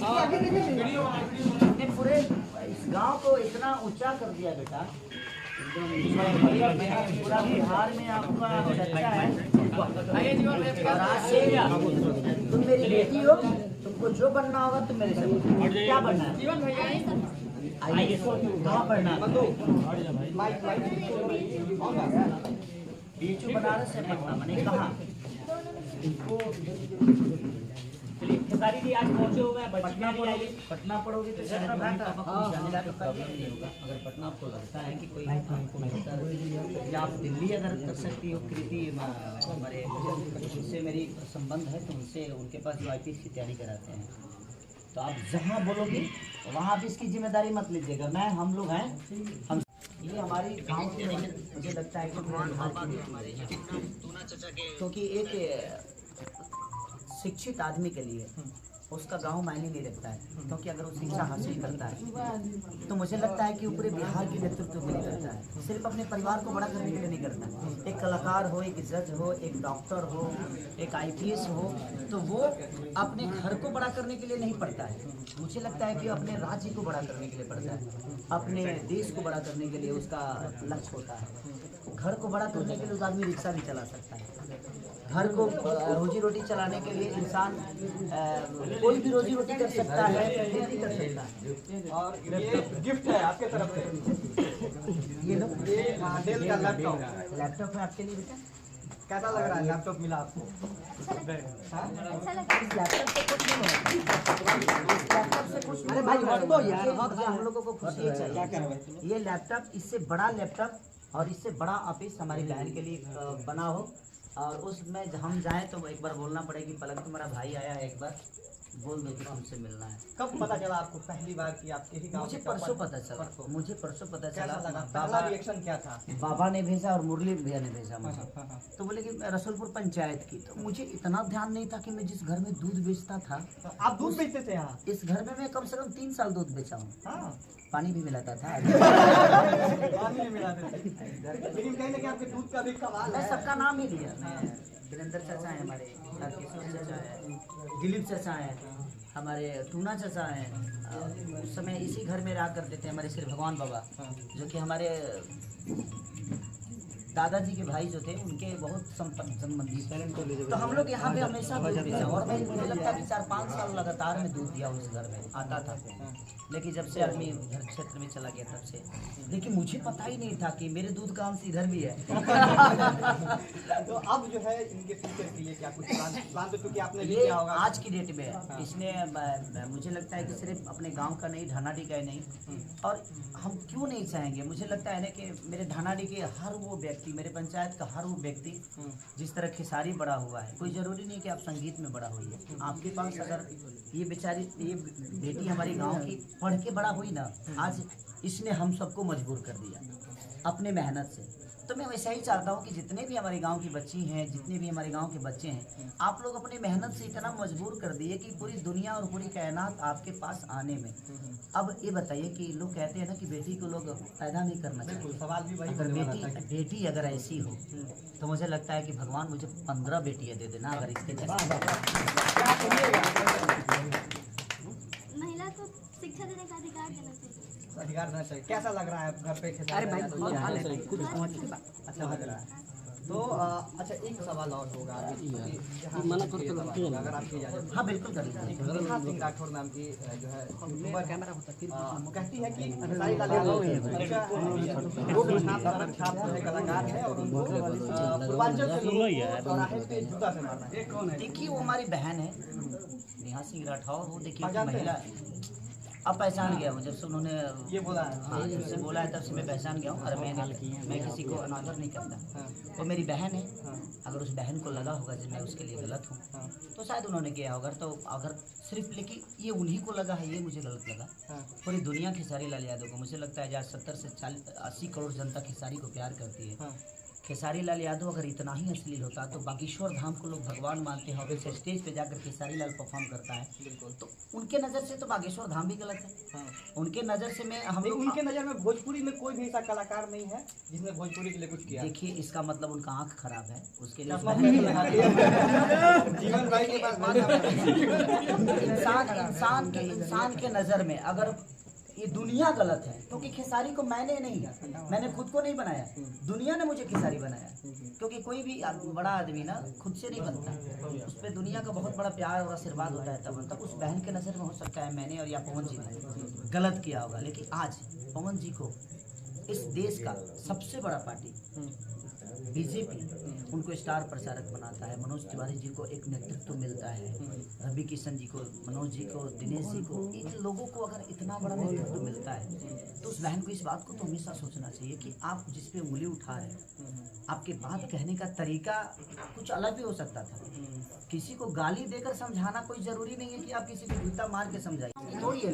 ने पूरे इस गांव को इतना ऊंचा कर दिया बेटा, पूरा बिहार में आपका चर्चा है। और आज से तुम मेरी बेटी हो, तुमको जो बनना होगा तुम मेरे से बोलो। क्या बनना है? आइए, कहाँ पढ़ना है? बीचू बनारस से पढ़ना, मैंने कहा खेसारी जी आज पहुंचे हुए हैं पटना पढ़ोगे तो जाने का प्रॉब्लम नहीं होगा। अगर पटना आपको लगता है कि कोई या आप दिल्ली अगर कर सकती हो, कृति हमारे उससे मेरी संबंध है तो उनसे उनके पास IPS की तैयारी कराते हैं, तो आप जहाँ बोलोगे वहाँ भी इसकी जिम्मेदारी मत लीजिएगा। हम लोग हैं, हम ये हमारी गाँव की मुझे लगता है क्योंकि एक शिक्षित आदमी के लिए उसका गांव मायने नहीं रखता है, क्योंकि अगर वो शिक्षा हासिल करता है तो मुझे लगता है कि पूरे बिहार के नेतृत्व के लिए करता है, सिर्फ अपने परिवार को बड़ा करने के लिए नहीं करता। एक कलाकार हो, एक जज हो, एक डॉक्टर हो, एक IPS हो, तो वो अपने घर को बड़ा करने के लिए नहीं पढ़ता है। मुझे लगता है कि अपने राज्य को बड़ा करने के लिए पढ़ता है, अपने देश को बड़ा करने के लिए उसका लक्ष्य होता है। घर को बड़ा करने के लिए उस आदमी रिक्शा भी चला सकता है। घर को रोजी रोटी चलाने के लिए इंसान कोई भी रोजी रोटी कर सकता है, खेती कर सकता है। और ये गिफ्ट है आपके तरफ से, ये लो, ये डेल का लैपटॉप है आपके लिए बेटा। कैसा लग रहा है? लैपटॉप मिला आपको? लैपटॉप से कुछ नहीं है, लैपटॉप से कुछ। अरे भाई हट दो यार, हम लोगों को खुशी चाहिए। ये लैपटॉप, इससे बड़ा लैपटॉप और इससे बड़ा ऑफिस हमारी बहन के लिए बना हो, और उसमें हम जाएं तो एक बार बोलना पड़ेगी पलक तुम्हारा भाई आया है, एक बार बोल दो कि तुमसे मिलना है। कब पता चला आपको पहली बार कि आपके ही गांव? मुझे परसों पता चला, मुझे परसों पता चला। पहला रिएक्शन क्या था? बाबा ने भेजा और मुरली भैया ने भेजा मुझे, तो बोले कि रसूलपुर पंचायत की। तो मुझे इतना ध्यान नहीं था कि मैं जिस घर में दूध बेचता था। आप दूध बेचते थे यहाँ? इस घर में मैं कम से कम 3 साल दूध बेचा हूँ। पानी भी मिलाता था। पानी भी मिलाते थे, लेकिन कहीं ना कहीं आपके दूध का भी कमाल है। सबका नाम ही लिया। वीरेंद्र चाचा है हमारे, किशोर चाचा है, दिलीप चाचा है, हमारे टूना चाचा हैं। उस समय इसी घर में रहा करते थे हमारे श्री भगवान बाबा, जो कि हमारे दादाजी के भाई जो थे उनके बहुत संबंधी। तो हम लोग यहाँ पे हमेशा दूध दिया, और मैं मुझे लगता है कि 4-5 साल लगातार में दूध दिया उस घर में आता था। लेकिन जब से आदमी घर क्षेत्र में चला गया तब से, लेकिन मुझे पता ही नहीं था कि मेरे दूध का अंश इधर भी है। तो अब जो है इनके फ्यूचर के लिए क्या कुछ प्लान तो क्योंकि आपने ये आज की डेट में इसने मुझे लगता है कि सिर्फ अपने गांव का नहीं, ढानाडी का ही नहीं, और हम क्यों नहीं चाहेंगे। मुझे लगता है ना कि मेरे ढानाडी के हर वो व्यक्ति, मेरे पंचायत का हर वो व्यक्ति जिस तरह खेसारी बड़ा हुआ है, कोई जरूरी नहीं कि आप संगीत में बड़ा होइए। आपके पास अगर ये बेचारी ये बेटी हमारी गांव की पढ़ के बड़ा हुई ना, आज इसने हम सबको मजबूर कर दिया अपने मेहनत से। तो मैं वैसा ही चाहता हूँ कि जितने भी हमारे गांव की बच्ची हैं, जितने भी हमारे गांव के बच्चे हैं, आप लोग अपनी मेहनत से इतना मजबूर कर दिए कि पूरी दुनिया और पूरी कायनात आपके पास आने में। अब ये बताइए कि लोग कहते हैं ना कि बेटी को लोग पैदा नहीं करना चाहिए। सवाल भी वही, अगर बेटी अगर ऐसी हो तो मुझे लगता है कि भगवान मुझे 15 बेटियाँ दे देना अगर इसके जैसे। महिला को शिक्षा देने का अधिकार देना चाहिए। अधिकार देना चाहिए। कैसा लग रहा है घर पे? अरे भाई अच्छा लग रहा है। तो अच्छा एक सवाल और होगा अगर आपकी इजाजत। हाँ बिल्कुल कर लीजिए। नेहा सिंह राठौर नाम की जो है कहती है कि खेसारी लाल यादव छाप है, कलाकार है, और उनको पूर्वांचल के लोग चौराहे पे जूता से मारना है। कौन है? देखिए वो हमारी बहन है नेहा सिंह राठौर। वो देखिए महिला अब पहचान गया हूँ, जब से उन्होंने ये बोला है। हाँ जब से बोला है तब से मैं पहचान गया हूँ। और मैं किसी को अनादर नहीं करता। वो मेरी बहन है, अगर उस बहन को लगा होगा कि मैं उसके लिए गलत हूँ तो शायद उन्होंने किया होगा। तो अगर सिर्फ लेकिन ये उन्हीं को लगा है, ये मुझे गलत लगा। पूरी दुनिया खेसारी लाल यादव को, मुझे लगता है आज 70 से 80 करोड़ जनता खेसारी को प्यार करती है। खेसारी लाल यादव अगर इतना ही अश्लील होता तो बागेश्वर धाम को लोग भगवान मानते हैं और फिर स्टेज पे जाकर खेसारी लाल परफॉर्म करता है, बिल्कुल। तो उनके नज़र से तो बागेश्वर धाम भी गलत है। हाँ। उनके नज़र से मैं हम लोग उनके नज़र में भोजपुरी में कोई भी ऐसा कलाकार नहीं है जिसने भोजपुरी के लिए कुछ किया। देखिए इसका मतलब उनका आँख खराब है, उसके लिए जीवन भाई के पास इंसान के नज़र में अगर ये दुनिया गलत है, क्योंकि खेसारी को मैंने खुद को नहीं बनाया, दुनिया ने मुझे खेसारी बनाया। क्योंकि कोई भी बड़ा आदमी ना खुद से नहीं बनता, उस पर दुनिया का बहुत बड़ा प्यार और आशीर्वाद होता है तब उस बहन के नज़र में हो सकता है मैंने और या पवन जी ने गलत किया होगा, लेकिन आज पवन जी को इस देश का सबसे बड़ा पार्टी बीजेपी उनको स्टार प्रचारक बनाता है, मनोज तिवारी जी को एक नेतृत्व मिलता है, रवि किशन जी को, मनोज जी को, दिनेश जी को, इन लोगों को अगर इतना बड़ा नेतृत्व मिलता है तो उस बहन को इस बात को तो हमेशा सोचना चाहिए कि आप जिस पे उंगली उठा रहे हैं, आपके बात कहने का तरीका कुछ अलग भी हो सकता था। किसी को गाली देकर समझाना कोई ज़रूरी नहीं है कि आप किसी को जूता मार के समझाइए, थोड़ी है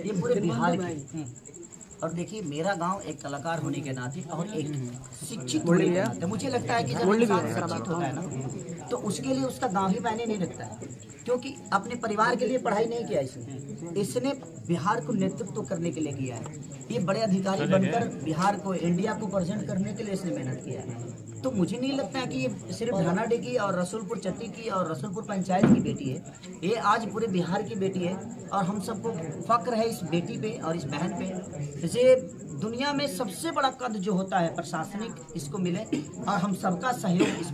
ये पूरे बिहार की। और देखिए मेरा गांव एक कलाकार होने के नाते और एक शिक्षित होने के नाते मुझे लगता है कि जब इंसान शिक्षित होता है ना तो उसके लिए उसका गांव ही मायने नहीं रखता है, क्योंकि अपने परिवार के लिए पढ़ाई नहीं किया इसने बिहार को नेतृत्व करने के लिए किया है। ये बड़े अधिकारी बनकर बिहार को, इंडिया को प्रेजेंट करने के लिए इसने मेहनत किया है। तो मुझे नहीं लगता है कि ये सिर्फ ढानाडी की और रसूलपुर चट्टी की और रसूलपुर पंचायत की बेटी है, ये आज पूरे बिहार की बेटी है और हम सबको फक्र है इस बेटी पे और इस बहन पे। जैसे दुनिया में सबसे बड़ा कद जो होता है प्रशासनिक, इसको मिले और हम सबका सहयोग इस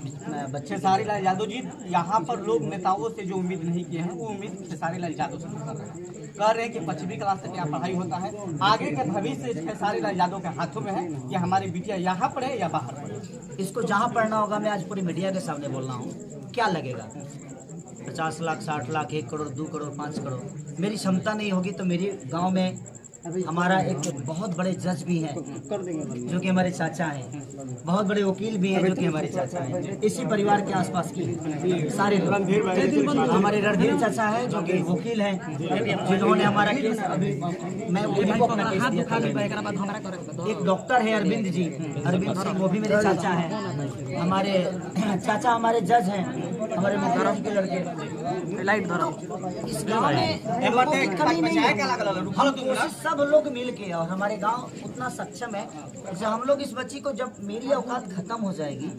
बच्चे। खेसारी लाल यादव जी, यहाँ पर लोग नेताओं से जो उम्मीद नहीं किए हैं वो उम्मीद खेसारी लाल यादव से कर रहे हैं। कह रहे हैं कि 5वीं क्लास तक यहाँ पढ़ाई होता है, आगे का भविष्य खेसारी लाल यादव के हाथों में है कि हमारी बिटिया यहाँ पढ़े या बाहर पढ़े। इसको जहाँ पढ़ना होगा, मैं आज पूरी मीडिया के सामने बोल रहा हूँ, क्या लगेगा 50 लाख, 60 लाख, 1 करोड़, 2 करोड़, 5 करोड़, मेरी क्षमता नहीं होगी तो मेरे गाँव में हमारा एक बहुत बड़े जज भी हैं जो कि हमारे चाचा हैं, बहुत बड़े वकील भी हैं जो कि हमारे चाचा हैं, इसी परिवार के आसपास की सारे हमारे रणधीर चाचा हैं जो कि वकील हैं, जिन्होंने हमारा केस अभी मैं उन्हीं को अपना केस दिया था। एक डॉक्टर है अरविंद सिंह, वो भी मेरे चाचा हैं। हमारे चाचा हमारे जज हैं, हमारे मुखर्रम के लड़के। लाइट धरो। इस गाँव में कमी नहीं है, सब लोग मिल के, और हमारे गांव उतना सक्षम है जैसे हम लोग इस बच्ची को, जब मेरी औकात खत्म हो जाएगी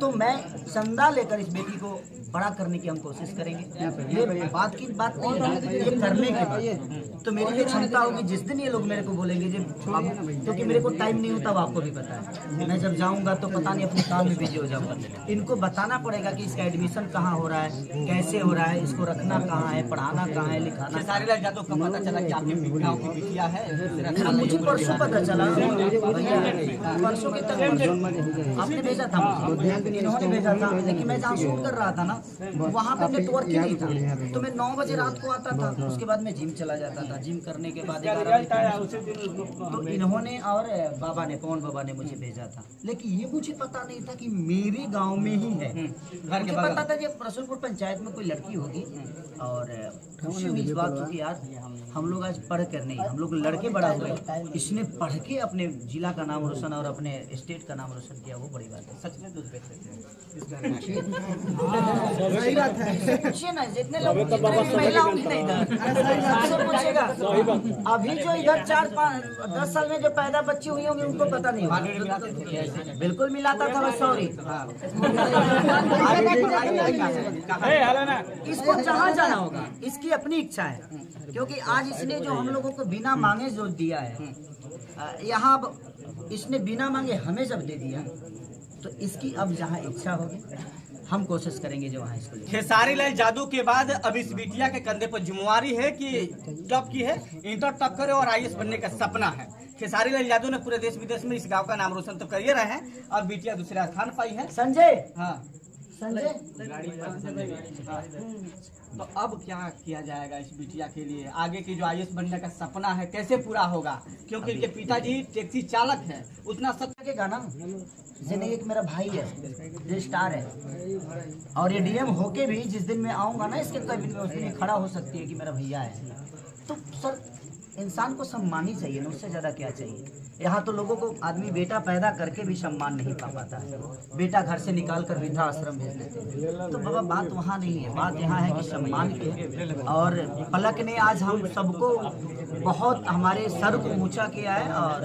तो मैं चंदा लेकर इस बेटी को बड़ा करने की हम कोशिश करेंगे। ये बात की बात नहीं है, ये करने की बात। तो मेरी जो क्षमता होगी, जिस दिन ये लोग मेरे को बोलेंगे जब, क्योंकि मेरे को टाइम नहीं होता, वो आपको भी पता है, मैं जब जाऊंगा तो पता नहीं अपने काम में बिजी हो जाऊंगा। इनको बताना पड़ेगा कि इसका एडमिशन कहाँ हो रहा है, कैसे हो रहा है, इसको रखना कहाँ है, पढ़ाना कहाँ है, लिखाना। खेसारी लाल यादव को पता चला कि आपकी बिटियाओं की बिटिया है? मुझे परसों पता चला भैया, परसों की तक आपने भेजा था मुझे, इन्होंने भेजा था, लेकिन मैं जहाँ शूट कर रहा था ना वहाँ पे नेटवर्क ही नहीं था, तो मैं 9 बजे रात को आता था, उसके बाद मैं जिम चला जाता था, जिम करने के बाद तो इन्होंने और बाबा ने, पवन बाबा ने मुझे भेजा था, लेकिन ये मुझे पता नहीं था कि मेरे गांव में ही है। मुझे पता था कि रसूलपुर पंचायत में कोई लड़की होगी, और खुशी हुई इस बात की यार हम लोग आज पढ़ कर नहीं, हम लोग लड़के बड़ा हुए, इसने पढ़ के अपने जिला का नाम रोशन और अपने स्टेट का नाम रोशन किया, वो बड़ी बात है। सच में दूध बेच सकते हैं पूछिए ना, जितने लोग महिला होंगी ना इधर पूछेगा, अभी जो इधर 4-5-10 साल में जो पैदा बच्ची हुई होंगी उनको पता नहीं होगा। बिल्कुल मिलाता था, सॉरी। इसको जहाँ जाना होगा, इसकी अपनी इच्छा है, क्योंकि आज इसने जो हम लोगों को बिना मांगे जो दिया है, यहाँ इसने बिना मांगे हमें जब दे दिया, तो इसकी अब जहाँ इच्छा होगी हम कोशिश करेंगे जो वहाँ इसको। खेसारी लाल यादव के बाद अब इस बिटिया के कंधे पर जिम्मेवारी है कि टॉप की है, इंटर टॉप करे और IAS बनने का सपना है। खेसारी लाल यादव ने पूरे देश विदेश में इस गांव का नाम रोशन तो कर ही रहे हैं, और बिटिया दूसरा स्थान पाई है। संजय, हाँ संजय, तो अब क्या किया जाएगा इस बिटिया के लिए? आगे की जो IAS बनने का सपना है कैसे पूरा होगा? क्योंकि इनके पिताजी टैक्सी चालक हैं, उतना सत्य के गाना जिन्हें एक मेरा भाई है जो स्टार है, और ये DM होके भी जिस दिन मैं आऊँगा ना इसके कैबिन में, उस दिन खड़ा हो सकती है कि मेरा भैया है। तो सर इंसान को सम्मान ही चाहिए ना, उससे ज़्यादा क्या चाहिए। यहाँ तो लोगों को आदमी बेटा पैदा करके भी सम्मान नहीं पा पाता है, बेटा घर से निकाल कर वृद्धा आश्रम भेज देते हैं। तो बाबा बात वहाँ नहीं है, बात यहाँ है कि सम्मान की है। और पलक ने आज हम सबको बहुत हमारे सर को ऊंचा किया है, और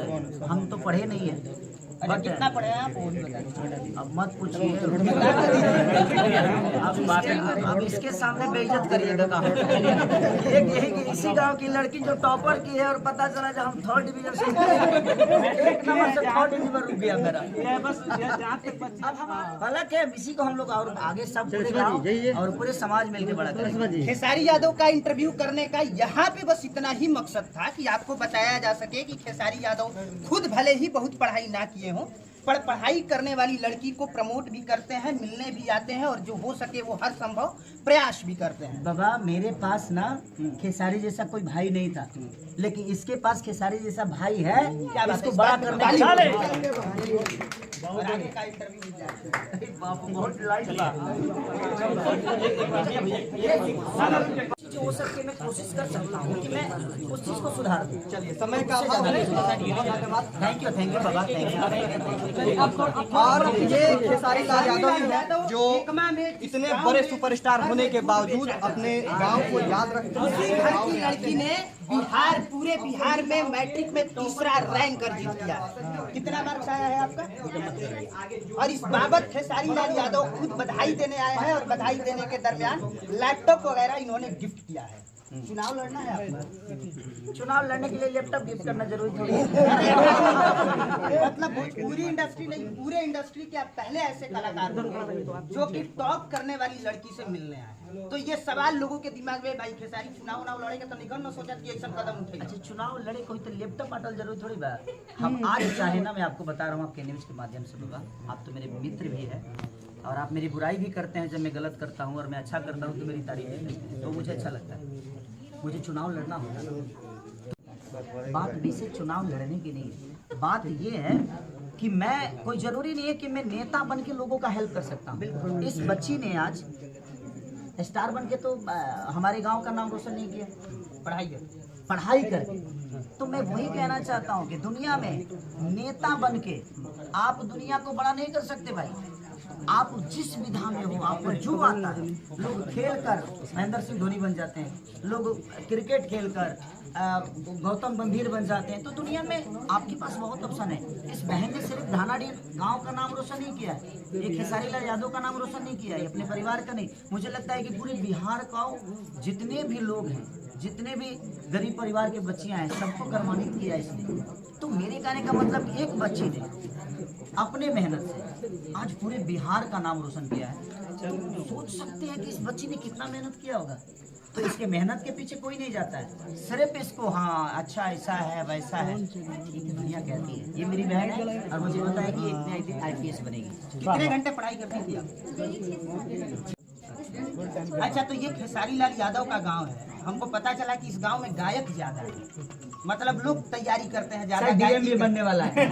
हम तो पढ़े नहीं है। बट कितना पढ़े हैं आप वो भी बताइए। अब मत पूछिए, अब इसके सामने बेइज्जत करिएगा कहाँ। एक यही कि इसी गांव की लड़की जो टॉपर की है, और पता चला जब हम 3rd डिवीजन से 1 नंबर से 3rd डिवीजन रुक गया मेरा। अब हम हालांकि इसी को हम लोग और आगे सब पूरे गांव और पूरे समाज मिलकर बड़ा करेंगे। खेसारी यादव का इंटरव्यू करने का यहाँ पे बस इतना ही मकसद था कि आपको बताया जा सके कि खेसारी यादव खुद भले ही बहुत पढ़ाई ना किए हों, पर पढ़ाई करने वाली लड़की को प्रमोट भी करते हैं, मिलने भी आते हैं, और जो हो सके वो हर संभव प्रयास भी करते हैं। बाबा मेरे पास ना खेसारी जैसा कोई भाई नहीं था, लेकिन इसके पास खेसारी जैसा भाई है। क्या इसको बड़ा करने के और आगे का इंटरव्यू मिल जाए। बहुत लाइट जो हो सके मैं कोशिश कर सकता हूँ कि मैं उस चीज को सुधार दूँ। चलिए समय का अभाव है, thank you Baba, thank you. और ये खेसारी लाल यादव है जो इतने बड़े सुपरस्टार होने के बावजूद अपने गांव को याद रखते उसी घर की लड़की ने पूरे बिहार में मैट्रिक में 3रा रैंक कर जीत किया। कितना मार्क्स आया है आपका? और इस बाबत खेसारी लाल यादव खुद बधाई देने आए हैं, और बधाई देने के दरमियान लैपटॉप वगैरह इन्होंने गिफ्ट किया है। चुनाव लड़ना है आपको? चुनाव लड़ने के लिए लैपटॉप गिफ्ट करना जरूरी थोड़ी है। मतलब भोजपुरी इंडस्ट्री नहीं, पूरे इंडस्ट्री के आप पहले ऐसे कलाकार होंगे जो कि टॉप करने वाली लड़की से मिलने आए। तो ये सवाल लोगों के दिमाग में, भाई खेसारी चुनाव लड़ेगा तो निकल न सोचा कि ऐसा कदम उठेगा। अच्छा चुनाव लड़े कोई तो लैपटॉप अटल जरूरी थोड़ी बा। हम आज चाहे ना, मैं आपको बता रहा हूँ आपके न्यूज के माध्यम से बाबा, आप तो मेरे मित्र भी है, और आप मेरी बुराई भी करते हैं जब मैं गलत करता हूँ, और मैं अच्छा करता हूँ तो मेरी तारीफ भी करते हैं, तो मुझे अच्छा लगता है। मुझे चुनाव लड़ना होता है, बात विशेष चुनाव लड़ने की नहीं है। बात ये है कि मैं, कोई जरूरी नहीं है कि मैं नेता बन के लोगों का हेल्प कर सकता हूँ। इस बच्ची ने आज स्टार बन के तो हमारे गांव का नाम रोशन नहीं किया, पढ़ाई करके। तो मैं वही कहना चाहता हूँ कि दुनिया में नेता बन के आप दुनिया को बड़ा नहीं कर सकते भाई। आप जिस विधा में हो, आपको जो आता है, लोग खेल कर महेंद्र सिंह धोनी बन जाते हैं, लोग क्रिकेट खेल कर गौतम गंभीर बन जाते हैं। तो दुनिया में आपके पास बहुत ऑप्शन है। इस बहन ने सिर्फ धानाडीह गांव का नाम रोशन नहीं किया है, ये खेसारी लाल यादव का नाम रोशन नहीं किया है, अपने परिवार का नहीं। मुझे लगता है कि पूरे बिहार का जितने भी लोग हैं, जितने भी गरीब परिवार के बच्चियां हैं, सबको सम्मानित किया इसने। तो मेरे कहने का मतलब एक बच्ची ने अपने मेहनत से आज पूरे बिहार का नाम रोशन किया है। तो सोच सकते हैं कि इस बच्ची ने कितना मेहनत किया होगा। तो इसके मेहनत के पीछे कोई नहीं जाता है, सिर्फ इसको हाँ अच्छा ऐसा है वैसा है, ठीक है दुनिया कहती है। ये मेरी बहन है और मुझे पता है कि एक दिन IPS बनेगी। कितने घंटे पढ़ाई करती थी आप? अच्छा, तो ये खेसारी लाल यादव का गांव है। हमको पता चला कि इस गांव में गायक ज्यादा है, मतलब लोग तैयारी करते हैं ज्यादा DM भी बनने वाला है।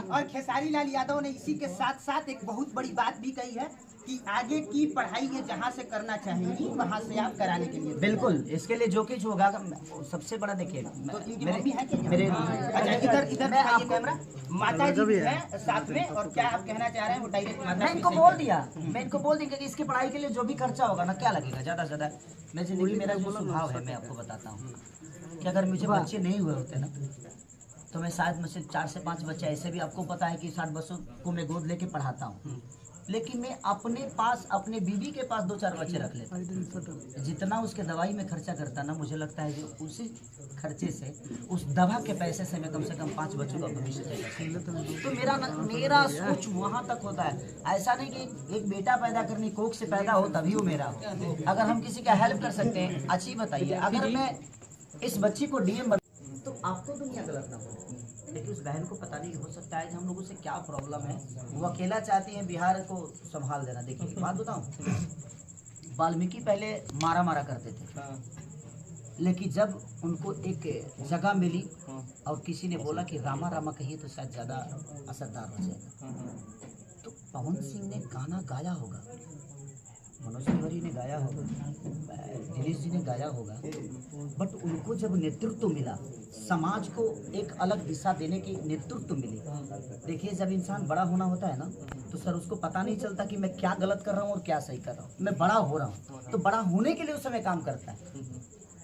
और खेसारी लाल यादव ने इसी के साथ साथ एक बहुत बड़ी बात भी कही है कि आगे की पढ़ाई ये जहाँ से करना चाहेंगी वहाँ से आप कराने के लिए। बिल्कुल, इसके लिए जो कुछ होगा सबसे बड़ा देखिए तो इनकी मम्मी है क्या? मेरे अच्छा, इधर दिखाइए कैमरा। माता जी भी है साथ में, और क्या आप कहना चाह रहे हैं वो डायरेक्ट माता। मैं इनको बोल दिया कि इसकी पढ़ाई के लिए जो भी खर्चा होगा ना, क्या लगेगा ज्यादा से ज्यादा। मैं जिंदगी मेरा जो स्वभाव है मैं आपको बताता हूँ कि अगर मुझे बच्चे नहीं हुए होते ना, तो मैं शायद मुझसे 4 से 5 बच्चे, ऐसे भी आपको पता है कि 60 बच्चों को मैं गोद लेके पढ़ाता हूँ, लेकिन मैं अपने पास अपने बीवी के पास 2-4 बच्चे रख लेता। जितना उसके दवाई में खर्चा करता ना, मुझे लगता है कि उसी खर्चे से, उस दवा के पैसे से मैं कम से कम 5 बच्चों का भविष्य तय कर सकता हूं। तो मेरा सोच वहाँ तक होता है। ऐसा नहीं कि एक बेटा पैदा करनी, कोख से पैदा हो तभी वो मेरा हो। अगर हम किसी का हेल्प कर सकते हैं, अच्छी बताइए। अगर मैं इस बच्ची को DM तो आपको दुनिया गलत ना हो, लेकिन उस बहन को पता नहीं, हो सकता है कि हम लोगों से क्या प्रॉब्लम है, वो अकेला चाहती है बिहार को संभाल देना। देखिए बात बताऊं, वाल्मीकि पहले मारा करते थे, लेकिन जब उनको एक जगह मिली और किसी ने बोला कि रामा रामा कहिए तो शायद ज़्यादा असरदार हो जाएगा, तो पवन सिंह ने गाना गाया होगा, मनोज तिवारी ने गाया होगा, अखिलेश जी ने गाया होगा, बट उनको जब नेतृत्व मिला, समाज को एक अलग दिशा देने की नेतृत्व मिली। देखिए, जब इंसान बड़ा होना होता है ना, तो सर उसको पता नहीं चलता कि मैं क्या गलत कर रहा हूँ और क्या सही कर रहा हूँ। मैं बड़ा हो रहा हूँ, तो बड़ा होने के लिए उस समय काम करता है।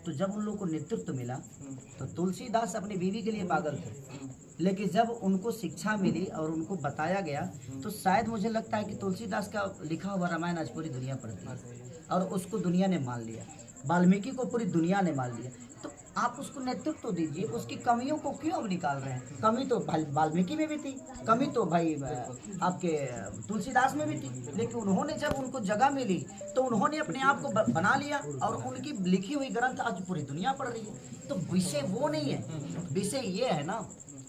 तो जब उन लोगों को नेतृत्व मिला, तो तुलसीदास अपनी बीवी के लिए पागल थे, लेकिन जब उनको शिक्षा मिली और उनको बताया गया, तो शायद मुझे लगता है कि तुलसीदास का लिखा हुआ रामायण आज पूरी दुनिया पढ़ती है और उसको दुनिया ने मान लिया। वाल्मीकि को पूरी दुनिया ने मान लिया। तो आप उसको नेतृत्व दीजिए, उसकी कमियों को क्यों अब निकाल रहे हैं? कमी तो वाल्मीकि में भी थी, कमी तो भाई आपके तुलसीदास में भी थी, लेकिन उन्होंने जब उनको जगह मिली तो उन्होंने अपने आप को बना लिया और उनकी लिखी हुई ग्रंथ आज पूरी दुनिया पढ़ रही है। तो विषय वो नहीं है, विषय ये है ना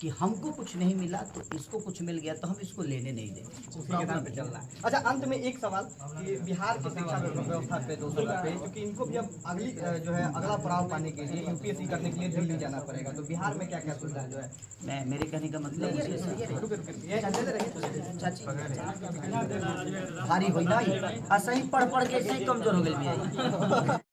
कि हमको कुछ नहीं मिला तो इसको कुछ मिल गया, तो हम इसको लेने नहीं देंगे। प्रॉब्लम पे चल रहा है। अच्छा, अंत में एक सवाल कि बिहार की शिक्षा व्यवस्था पे दोस्तों पे, क्योंकि इनको भी अब अगली जो है अगला पड़ाव पाने के लिए यूपीएससी करने के लिए दिल्ली जाना पड़ेगा, तो बिहार में क्या क्या सुविधा जो है? मेरे कहने का मतलब भारी हो ना, सही पढ़ के सही कमजोर हो गई।